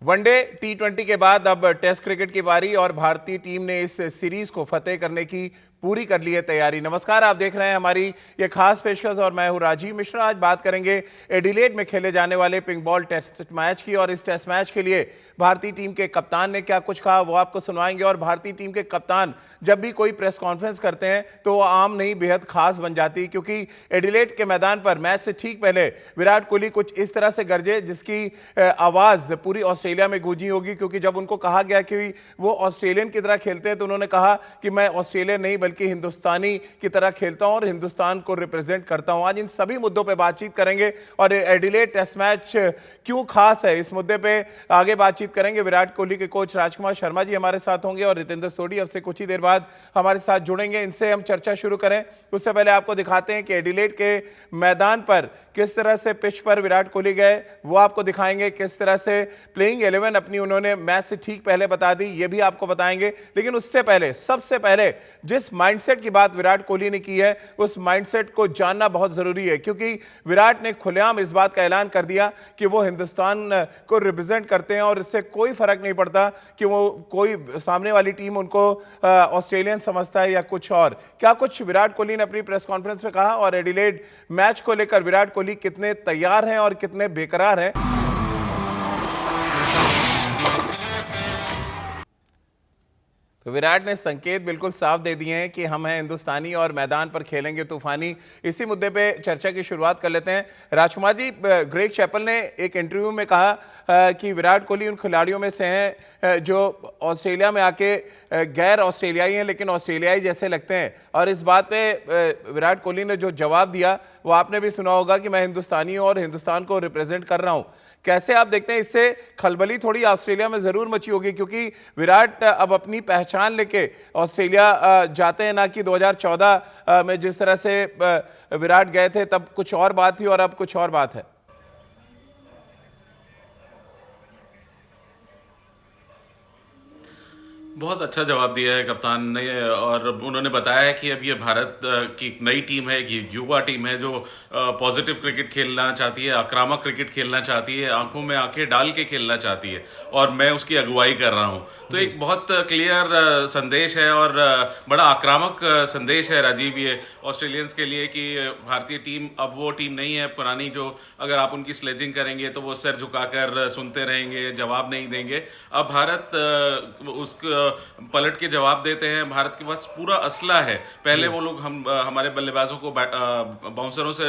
One day T20 के बाद अब टेस्ट क्रिकेट की बारी और भारतीय टीम ने इस सीरीज को फतेह करने की पूरी कर ली है तैयारी। नमस्कार, आप देख रहे हैं हमारी ये खास पेशकश और मैं हूं राजीव मिश्रा। आज बात करेंगे एडिलेड में खेले जाने वाले पिंक बॉल टेस्ट मैच की और इस टेस्ट मैच के लिए भारतीय टीम के कप्तान ने क्या कुछ कहा वो आपको सुनवाएंगे। और भारतीय टीम के कप्तान जब भी कोई प्रेस कॉन्फ्रेंस करते हैं तो वो आम नहीं बेहद खास बन जाती है, क्योंकि एडिलेड के मैदान पर मैच से ठीक पहले विराट कोहली कुछ इस तरह से गरजे जिसकी आवाज पूरी ऑस्ट्रेलिया में गूंजी होगी। क्योंकि जब उनको कहा गया कि वो ऑस्ट्रेलियन की तरह खेलते हैं तो उन्होंने कहा कि मैं ऑस्ट्रेलियन नहीं बल्कि हिंदुस्तानी की तरह खेलता हूं और हिंदुस्तान को रिप्रेजेंट करता हूं। आज इन सभी मुद्दों पे बातचीत करेंगे और एडिलेड टेस्ट मैच क्यों खास है इस मुद्दे पे आगे बातचीत करेंगे। विराट कोहली के कोच राजकुमार शर्मा जी हमारे साथ होंगे और रितेंद्र सोढी अब से कुछ ही देर बाद हमारे साथ जुड़ेंगे। इनसे हम चर्चा शुरू करें उससे पहले आपको दिखाते हैं कि एडिलेड के मैदान पर किस तरह से पिच पर विराट कोहली गए वो आपको दिखाएंगे। किस तरह से प्लेइंग 11 अपनी उन्होंने मैच से ठीक पहले बता दी ये भी आपको बताएंगे। लेकिन उससे पहले सबसे पहले जिस माइंडसेट की बात विराट कोहली ने की है उस माइंडसेट को जानना बहुत जरूरी है, क्योंकि विराट ने खुलेआम इस बात का ऐलान कर दिया कि वो हिंदुस्तान को रिप्रेजेंट करते हैं और इससे कोई फर्क नहीं पड़ता कि वो कोई सामने वाली टीम उनको ऑस्ट्रेलियन समझता है या कुछ और। क्या कुछ विराट कोहली ने अपनी प्रेस कॉन्फ्रेंस में कहा और एडिलेड मैच को लेकर विराट कोहली कितने तैयार हैं और कितने बेकरार हैं। तो विराट ने संकेत बिल्कुल साफ दे दिए हैं कि हम हैं हिंदुस्तानी और मैदान पर खेलेंगे तूफानी। इसी मुद्दे पे चर्चा की शुरुआत कर लेते हैं। राजकुमार जी, ग्रेग चैपल ने एक इंटरव्यू में कहा कि विराट कोहली उन खिलाड़ियों में से हैं जो ऑस्ट्रेलिया में आके गैर ऑस्ट्रेलियाई हैं लेकिन ऑस्ट्रेलियाई जैसे लगते हैं। और इस बात पे विराट कोहली ने जो जवाब दिया वो आपने भी सुना होगा कि मैं हिंदुस्तानी हूं और हिंदुस्तान को रिप्रेजेंट कर रहा हूं। कैसे आप देखते हैं, इससे खलबली थोड़ी ऑस्ट्रेलिया में जरूर मची होगी, क्योंकि विराट अब अपनी पहचान लेके ऑस्ट्रेलिया जाते हैं, ना कि 2014 में जिस तरह से विराट गए थे तब कुछ और बात थी और अब कुछ और बात है। बहुत अच्छा जवाब दिया है कप्तान ने और उन्होंने बताया है कि अब ये भारत की नई टीम है, ये युवा टीम है जो पॉजिटिव क्रिकेट खेलना चाहती है, आक्रामक क्रिकेट खेलना चाहती है, आंखों में आंखें डाल के खेलना चाहती है और मैं उसकी अगुवाई कर रहा हूं। तो एक बहुत क्लियर संदेश है और बड़ा आक्रामक संदेश है राजीव ये ऑस्ट्रेलियंस के लिए कि भारतीय टीम अब वो टीम नहीं है पुरानी जो अगर आप उनकी स्लेजिंग करेंगे तो वो सर झुकाकर सुनते रहेंगे, जवाब नहीं देंगे। अब भारत उस पलट के जवाब देते हैं। भारत के पास पूरा असला है। पहले वो लोग हमारे बल्लेबाजों को बाउंसरों से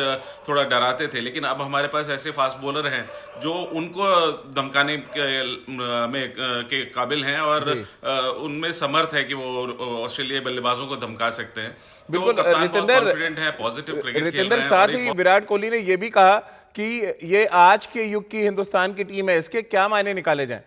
थोड़ा डराते थे, लेकिन अब हमारे पास ऐसे फास्ट बॉलर हैं जो उनको धमकाने के काबिल हैं और उनमें समर्थ है कि वो ऑस्ट्रेलियाई बल्लेबाजों को धमका सकते हैं। बिल्कुल कॉन्फिडेंट है, पॉजिटिव क्रिकेट खेल रहे हैं। साथ ही विराट कोहली ने यह भी कहा कि ये आज के युग की हिंदुस्तान की टीम है, इसके क्या मायने निकाले जाएं?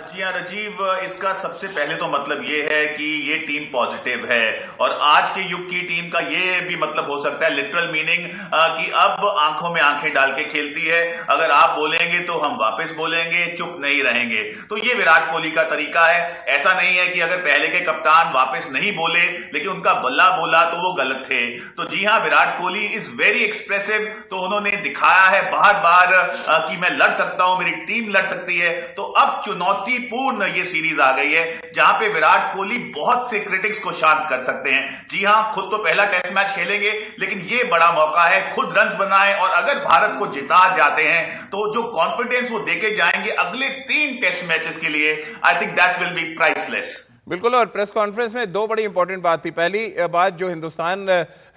जी हाँ राजीव, इसका सबसे पहले तो मतलब ये है कि ये टीम पॉजिटिव है और आज के युग की टीम का ये भी मतलब हो सकता है लिटरल मीनिंग कि अब आंखों में आंखें डाल के खेलती है। अगर आप बोलेंगे तो हम वापस बोलेंगे, चुप नहीं रहेंगे। तो ये विराट कोहली का तरीका है। ऐसा नहीं है कि अगर पहले के कप्तान वापस नहीं बोले लेकिन उनका बल्ला बोला तो वो गलत थे। तो जी हाँ, Virat Kohli is very expressive. तो उन्होंने दिखाया है बार बार कि मैं लड़ सकता हूं, मेरी टीम लड़ सकती है। तो अब चुनौतीपूर्ण ये सीरीज आ गई है जहां पे विराट कोहली बहुत से क्रिटिक्स को शांत कर सकते हैं। जी हां, खुद तो पहला टेस्ट मैच खेलेंगे लेकिन ये बड़ा मौका है खुद रन्स बनाएं और अगर भारत को जिता जाते हैं तो जो कॉन्फिडेंस वो देके जाएंगे अगले 3 टेस्ट मैचेस के लिए, I think that will be priceless. बिल्कुल। और प्रेस कॉन्फ्रेंस में दो बड़ी इंपॉर्टेंट बात थी। पहली बात जो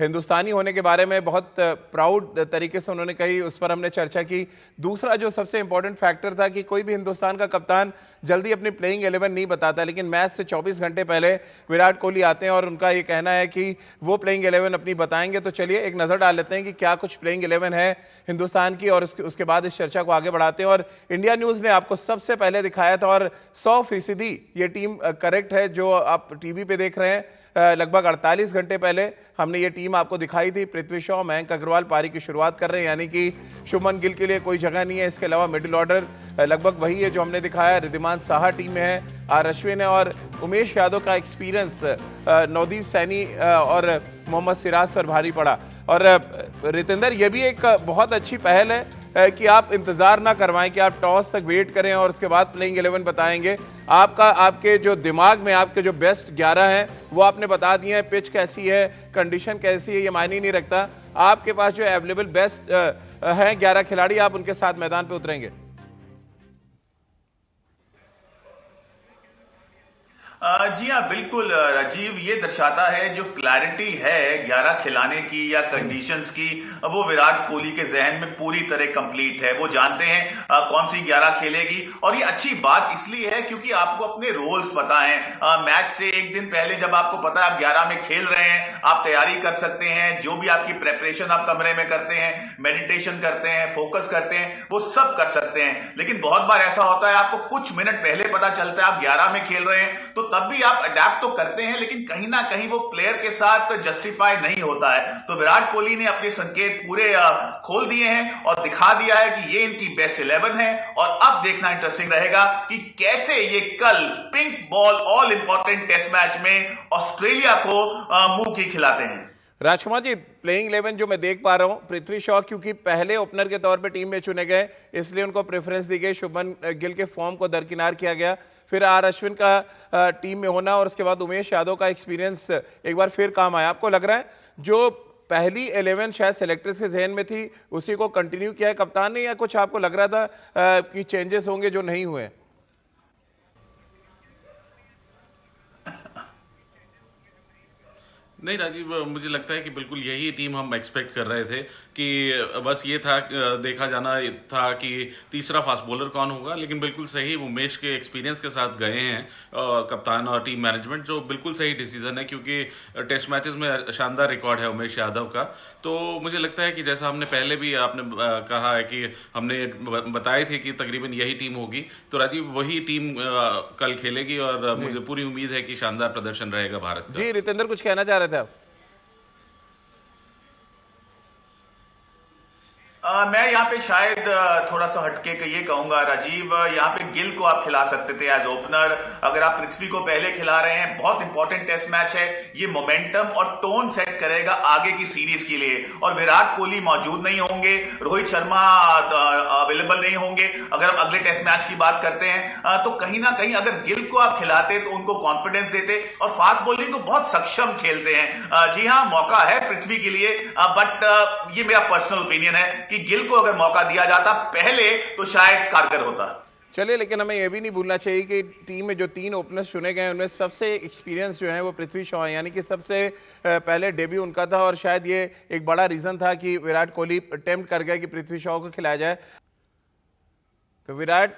हिंदुस्तानी होने के बारे में बहुत प्राउड तरीके से उन्होंने कही, उस पर हमने चर्चा की। दूसरा जो सबसे इंपॉर्टेंट फैक्टर था कि कोई भी हिंदुस्तान का कप्तान जल्दी अपनी प्लेइंग 11 नहीं बताता, लेकिन मैच से 24 घंटे पहले विराट कोहली आते हैं और उनका ये कहना है कि वो प्लेइंग 11 अपनी बताएंगे। तो चलिए एक नज़र डाल लेते हैं कि क्या कुछ प्लेइंग 11 है हिंदुस्तान की और उसके बाद इस चर्चा को आगे बढ़ाते हैं। और इंडिया न्यूज़ ने आपको सबसे पहले दिखाया था और 100% ये टीम करेक्ट है जो आप टीवी पे देख रहे हैं। लगभग 48 घंटे पहले हमने ये टीम आपको दिखाई थी। पृथ्वी शॉ, मयंक अग्रवाल पारी की शुरुआत कर रहे हैं, यानी कि शुभमन गिल के लिए कोई जगह नहीं है। इसके अलावा मिडिल ऑर्डर लगभग वही है जो हमने दिखाया। रिद्धिमान साहा टीम में है, आर अश्विन है और उमेश यादव का एक्सपीरियंस नवदीप सैनी और मोहम्मद सिराज पर भारी पड़ा। और रितेंद्र, ये भी एक बहुत अच्छी पहल है कि आप इंतज़ार ना करवाएं कि आप टॉस तक वेट करें और उसके बाद प्लेइंग 11 बताएंगे। आपके जो दिमाग में आपके जो बेस्ट 11 हैं वो आपने बता दिए हैं। पिच कैसी है, कंडीशन कैसी है, ये मायने नहीं रखता। आपके पास जो अवेलेबल बेस्ट हैं 11 खिलाड़ी, आप उनके साथ मैदान पे उतरेंगे। जी हाँ, बिल्कुल राजीव, ये दर्शाता है जो क्लैरिटी है 11 खिलाने की या कंडीशंस की, वो विराट कोहली के जहन में पूरी तरह कंप्लीट है। वो जानते हैं कौन सी 11 खेलेगी, और ये अच्छी बात इसलिए है क्योंकि आपको अपने रोल्स पता हैं। मैच से एक दिन पहले जब आपको पता है आप 11 में खेल रहे हैं, आप तैयारी कर सकते हैं। जो भी आपकी प्रेपरेशन आप कमरे में करते हैं, मेडिटेशन करते हैं, फोकस करते हैं, वो सब कर सकते हैं। लेकिन बहुत बार ऐसा होता है आपको कुछ मिनट पहले पता चलता है आप 11 में खेल रहे हैं, तो तब भी आप अडेप्ट तो करते हैं, लेकिन कहीं ना कहीं वो प्लेयर के साथ जस्टिफाई नहीं होता है। तो विराट कोहली ने अपने संकेत पूरे खोल दिए हैं और दिखा दिया है कि ये इनकी बेस्ट 11 है। और अब देखना इंटरेस्टिंग रहेगा कि कैसे ये कल pink ball all important test match में ऑस्ट्रेलिया को मुंह की खिलाते हैं। राजकुमार जी, प्लेइंग 11 जो मैं देख पा रहा हूं, पृथ्वी शॉ क्योंकि पहले ओपनर के तौर पे टीम में चुने गए, इसलिए उनको प्रेफरेंस दी गई। शुभमन गिल के फॉर्म को दरकिनार किया गया। फिर आर अश्विन का टीम में होना और उसके बाद उमेश यादव का एक्सपीरियंस एक बार फिर काम आया। आपको लग रहा है जो पहली 11 शायद सेलेक्टर्स के जहन में थी उसी को कंटिन्यू किया है कप्तान ने, या कुछ आपको लग रहा था कि चेंजेस होंगे जो नहीं हुए? नहीं राजीव, मुझे लगता है कि बिल्कुल यही टीम हम एक्सपेक्ट कर रहे थे कि बस ये था, देखा जाना था कि तीसरा फास्ट बॉलर कौन होगा। लेकिन बिल्कुल सही, उमेश के एक्सपीरियंस के साथ गए हैं कप्तान और टीम मैनेजमेंट, जो बिल्कुल सही डिसीजन है क्योंकि टेस्ट मैचेस में शानदार रिकॉर्ड है उमेश यादव का। तो मुझे लगता है कि जैसा हमने पहले भी आपने कहा है कि हमने बताए थे कि तकरीबन यही टीम होगी, तो राजीव वही टीम कल खेलेगी और मुझे पूरी उम्मीद है कि शानदार प्रदर्शन रहेगा भारत का। जी रितेंद्र, कुछ कहना चाह रहे थे आप? मैं यहाँ पे शायद थोड़ा सा हटके के ये कहूंगा राजीव, यहाँ पे गिल को आप खिला सकते थे एज ओपनर। अगर आप पृथ्वी को पहले खिला रहे हैं, बहुत इंपॉर्टेंट टेस्ट मैच है, ये मोमेंटम और टोन सेट करेगा आगे की सीरीज के लिए। और विराट कोहली मौजूद नहीं होंगे, रोहित शर्मा अवेलेबल नहीं होंगे। अगर हम अगले टेस्ट मैच की बात करते हैं तो कहीं ना कहीं अगर गिल को आप खिलाते तो उनको कॉन्फिडेंस देते, और फास्ट बॉलिंग को बहुत सक्षम खेलते हैं। जी हाँ, मौका है पृथ्वी के लिए, बट ये मेरा पर्सनल ओपिनियन है कि गिल को अगर मौका दिया जाता पहले तो शायद कारगर होता। चलिए, लेकिन हमें यह भी नहीं भूलना चाहिए कि टीम में जो 3 ओपनर्स चुने गए उनमें सबसे एक्सपीरियंस जो है वो पृथ्वी शॉ है, यानी कि सबसे पहले डेब्यू उनका था। और शायद ये एक बड़ा रीज़न था कि विराट कोहली अटेम्प्ट कर गया कि पृथ्वी शॉ को खिलाया जाए। तो विराट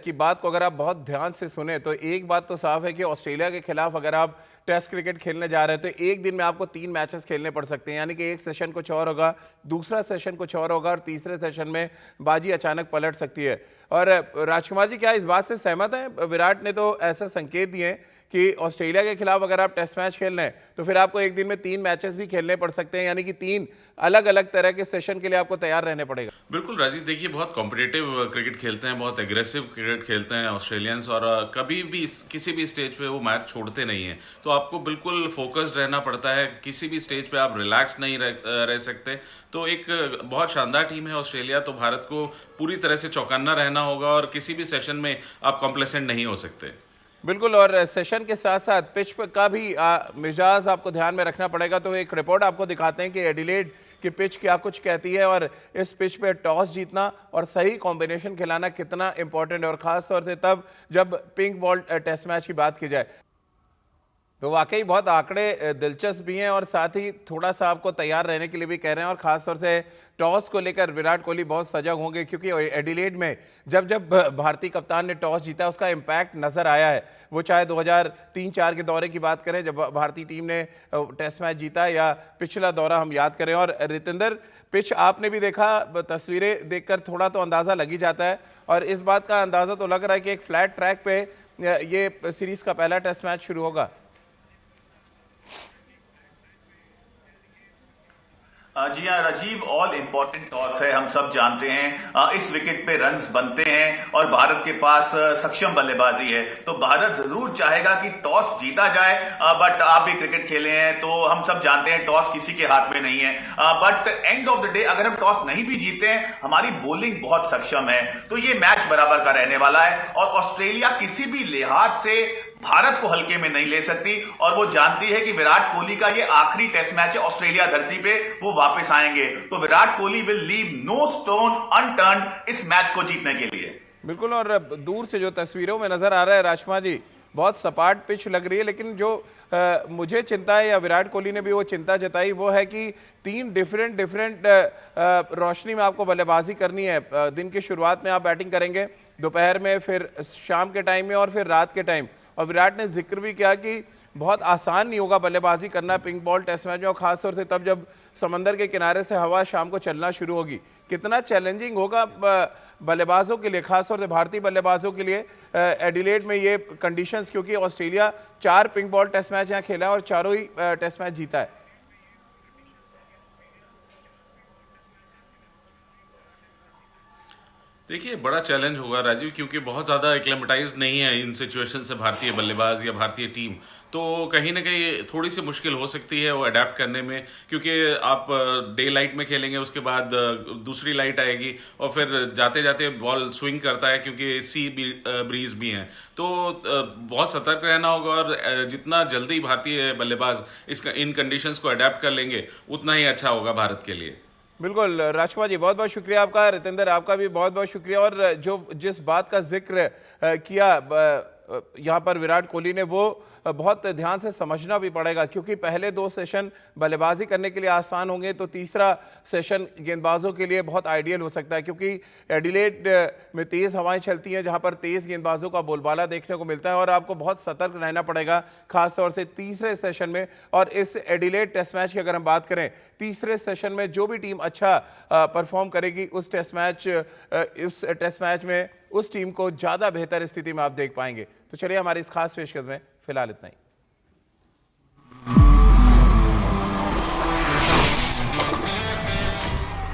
की बात को अगर आप बहुत ध्यान से सुने तो एक बात तो साफ है कि ऑस्ट्रेलिया के खिलाफ अगर आप टेस्ट क्रिकेट खेलने जा रहे हैं तो एक दिन में आपको 3 मैचेस खेलने पड़ सकते हैं, यानी कि एक सेशन कुछ और होगा, दूसरा सेशन कुछ और होगा और तीसरे सेशन में बाजी अचानक पलट सकती है। और राजकुमार जी, क्या इस बात से सहमत हैं? विराट ने तो ऐसा संकेत दिए कि ऑस्ट्रेलिया के खिलाफ अगर आप टेस्ट मैच खेल रहे हैं तो फिर आपको एक दिन में 3 मैचेस भी खेलने पड़ सकते हैं, यानी कि 3 अलग अलग तरह के सेशन के लिए आपको तैयार रहने पड़ेगा। बिल्कुल राजीव, देखिए बहुत कॉम्पिटिटिव क्रिकेट खेलते हैं, बहुत एग्रेसिव क्रिकेट खेलते हैं ऑस्ट्रेलियंस, और कभी भी किसी भी स्टेज पे वो मैच छोड़ते नहीं हैं। तो आपको बिल्कुल फोकस्ड रहना पड़ता है, किसी भी स्टेज पे आप रिलैक्स नहीं रह सकते। तो एक बहुत शानदार टीम है ऑस्ट्रेलिया, तो भारत को पूरी तरह से चौकन्ना रहना होगा और किसी भी सेशन में आप कॉम्प्लेसेंट नहीं हो सकते। बिल्कुल, और सेशन के साथ साथ पिच का भी मिजाज आपको ध्यान में रखना पड़ेगा। तो एक रिपोर्ट आपको दिखाते हैं कि एडिलेड की पिच क्या कुछ कहती है और इस पिच पे टॉस जीतना और सही कॉम्बिनेशन खिलाना कितना इंपॉर्टेंट है, और खास तौर से तब जब पिंक बॉल टेस्ट मैच की बात की जाए। तो वाकई बहुत आंकड़े दिलचस्प भी हैं और साथ ही थोड़ा सा आपको तैयार रहने के लिए भी कह रहे हैं। और ख़ास तौर से टॉस को लेकर विराट कोहली बहुत सजग होंगे, क्योंकि एडिलेड में जब भारतीय कप्तान ने टॉस जीता उसका इम्पैक्ट नज़र आया है। वो चाहे 2003-04 के दौरे की बात करें जब भारतीय टीम ने टेस्ट मैच जीता, या पिछला दौरा हम याद करें। और रितेंद्र, पिच आपने भी देखा, तस्वीरें देखकर थोड़ा तो अंदाज़ा लग ही जाता है, और इस बात का अंदाज़ा तो लग रहा है कि एक फ्लैट ट्रैक पे ये सीरीज़ का पहला टेस्ट मैच शुरू होगा। जी हाँ राजीव, ऑल इंपॉर्टेंट टॉस है, हम सब जानते हैं। इस विकेट पे रन्स बनते हैं और भारत के पास सक्षम बल्लेबाजी है, तो भारत जरूर चाहेगा कि टॉस जीता जाए। बट आप भी क्रिकेट खेले हैं तो हम सब जानते हैं टॉस किसी के हाथ में नहीं है। But end of the day अगर हम टॉस नहीं भी जीते हैं, हमारी बॉलिंग बहुत सक्षम है, तो ये मैच बराबर का रहने वाला है। और ऑस्ट्रेलिया किसी भी लिहाज से भारत को हल्के में नहीं ले सकती और वो जानती है कि विराट कोहली का ये आखिरी टेस्ट मैच है ऑस्ट्रेलिया धरती पे, वो वापस आएंगे, तो Virat Kohli will leave no stone unturned इस मैच को जीतने के लिए। बिल्कुल। और दूर से जो तस्वीरों में नजर आ रहा है राजकुमार जी, बहुत सपाट पिच लग रही है, लेकिन जो मुझे चिंता है या विराट कोहली ने भी वो चिंता जताई वो है कि 3 डिफरेंट रोशनी में आपको बल्लेबाजी करनी है। दिन की शुरुआत में आप बैटिंग करेंगे, दोपहर में, फिर शाम के टाइम में और फिर रात के टाइम। और विराट ने जिक्र भी किया कि बहुत आसान नहीं होगा बल्लेबाजी करना पिंक बॉल टेस्ट मैच में, और खासतौर से तब जब समंदर के किनारे से हवा शाम को चलना शुरू होगी। कितना चैलेंजिंग होगा बल्लेबाजों के लिए, खासतौर से भारतीय बल्लेबाजों के लिए एडिलेड में ये कंडीशंस, क्योंकि Australia 4 pink ball test match यहाँ खेला है और चारों ही टेस्ट मैच जीता है। देखिए, बड़ा चैलेंज होगा राजीव, क्योंकि बहुत ज़्यादा एक्लेमेटाइज नहीं है इन सिचुएशन से भारतीय बल्लेबाज या भारतीय टीम। तो कहीं ना कहीं थोड़ी सी मुश्किल हो सकती है वो अडेप्ट करने में, क्योंकि आप डे लाइट में खेलेंगे, उसके बाद दूसरी लाइट आएगी और फिर जाते जाते बॉल स्विंग करता है, क्योंकि सी ब्रीज भी है। तो बहुत सतर्क रहना होगा और जितना जल्दी भारतीय बल्लेबाज इन कंडीशंस को अडेप्ट कर लेंगे उतना ही अच्छा होगा भारत के लिए। बिल्कुल राजकुमार जी, बहुत बहुत शुक्रिया आपका। रितेंद्र, आपका भी बहुत बहुत शुक्रिया। और जो जिस बात का जिक्र किया यहाँ पर विराट कोहली ने, वो बहुत ध्यान से समझना भी पड़ेगा, क्योंकि पहले 2 सेशन बल्लेबाजी करने के लिए आसान होंगे, तो तीसरा सेशन गेंदबाजों के लिए बहुत आइडियल हो सकता है, क्योंकि एडिलेड में तेज़ हवाएं चलती हैं, जहां पर तेज़ गेंदबाजों का बोलबाला देखने को मिलता है और आपको बहुत सतर्क रहना पड़ेगा, खासतौर से तीसरे सेशन में। और इस एडिलेड टेस्ट मैच की अगर हम बात करें, तीसरे सेशन में जो भी टीम अच्छा परफॉर्म करेगी उस टेस्ट मैच में उस टीम को ज़्यादा बेहतर स्थिति में आप देख पाएंगे। तो चलिए, हमारी इस खास पेशकश में फिलहाल इतना ही।